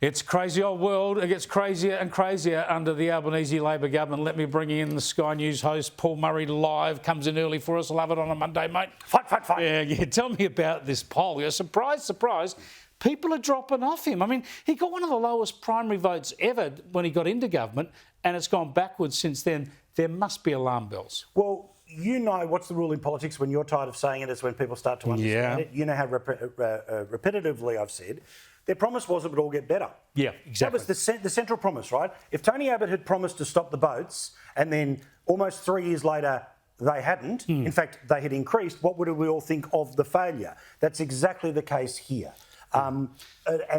It's a crazy old world. It gets crazier and crazier under the Albanese Labor government. Let me bring in the Sky News host, Paul Murray, live. Comes in early for us. Love it on a Monday, mate. Fight, fight, fight. Yeah. Tell me about this poll. Yeah, surprise, surprise. People are dropping off him. I mean, he got one of the lowest primary votes ever when he got into government, and it's gone backwards since then. There must be alarm bells. Well, you know what's the rule in politics when you're tired of saying it is when people start to understand it. You know how repetitively I've said their promise was it would all get better. Yeah, exactly. That was the central promise, right? If Tony Abbott had promised to stop the boats and then almost 3 years later they hadn't, in fact, they had increased, what would we all think of the failure? That's exactly the case here. And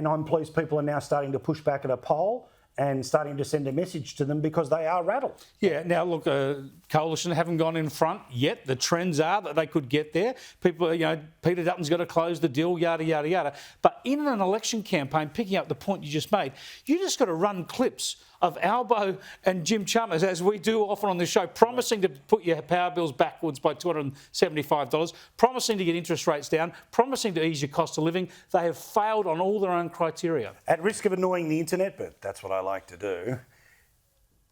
I'm pleased people are now starting to push back at a poll and starting to send a message to them because they are rattled. Yeah, now look, Coalition haven't gone in front yet. The trends are that they could get there. People, you know, Peter Dutton's got to close the deal, yada, yada, yada. But in an election campaign, picking up the point you just made, you just got to run clips of Albo and Jim Chalmers, as we do often on this show, promising to put your power bills backwards by $275, promising to get interest rates down, promising to ease your cost of living. They have failed on all their own criteria. At risk of annoying the internet, but that's what I like to do,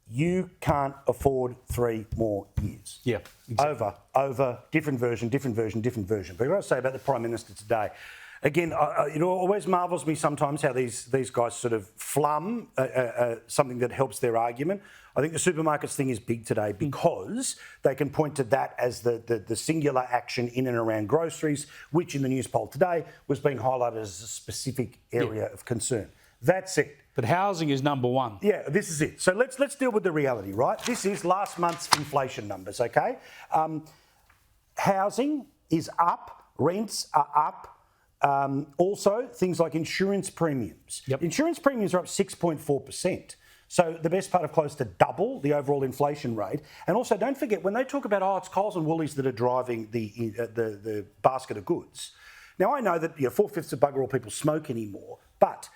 you can't afford 3 more years. Yeah, exactly. Over, different version. But what I say about the Prime Minister today, again, it always marvels me sometimes how these guys sort of flum something that helps their argument. I think the supermarkets thing is big today because they can point to that as the singular action in and around groceries, which in the Newspoll today was being highlighted as a specific area of concern. That's it. But housing is number one. Yeah, this is it. So let's deal with the reality, right? This is last month's inflation numbers, okay? Housing is up, rents are up. Also, things like insurance premiums. Yep. Insurance premiums are up 6.4%. So the best part of close to double the overall inflation rate. And also, don't forget, when they talk about, it's Coles and Woolies that are driving the basket of goods. Now, I know that 4/5 of bugger all people smoke anymore, but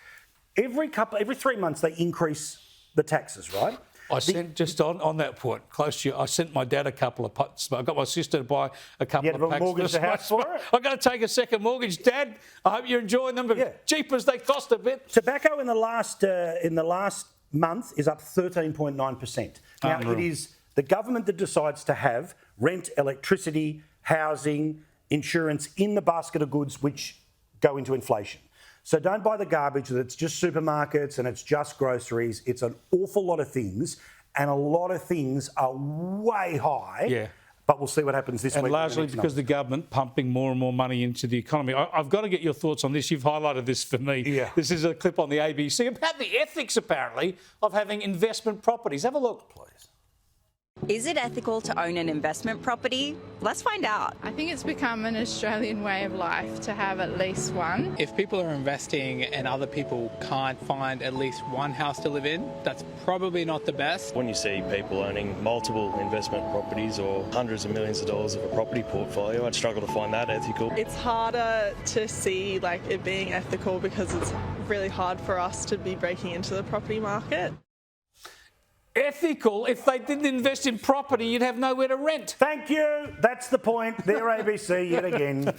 every 3 months they increase the taxes, right? I sent, just on that point, close to you, I sent my dad a couple of packs. I got my sister to buy a couple of packs. Mortgage the house for it? I've got to take a second mortgage. Dad, I hope you're enjoying them, but cheapers, they cost a bit. Tobacco in the last month is up 13.9%. Now, it is the government that decides to have rent, electricity, housing, insurance in the basket of goods which go into inflation. So don't buy the garbage that it's just supermarkets and it's just groceries. It's an awful lot of things, and a lot of things are way high. Yeah. But we'll see what happens this week. And largely because the government pumping more and more money into the economy. I've got to get your thoughts on this. You've highlighted this for me. Yeah. This is a clip on the ABC about the ethics, apparently, of having investment properties. Have a look, please. Is it ethical to own an investment property? Let's find out. I think it's become an Australian way of life to have at least one. If people are investing and other people can't find at least one house to live in, that's probably not the best. When you see people owning multiple investment properties or hundreds of millions of dollars of a property portfolio, I'd struggle to find that ethical. It's harder to see it being ethical because it's really hard for us to be breaking into the property market. Ethical? If they didn't invest in property, you'd have nowhere to rent. Thank you. That's the point. They're ABC yet again.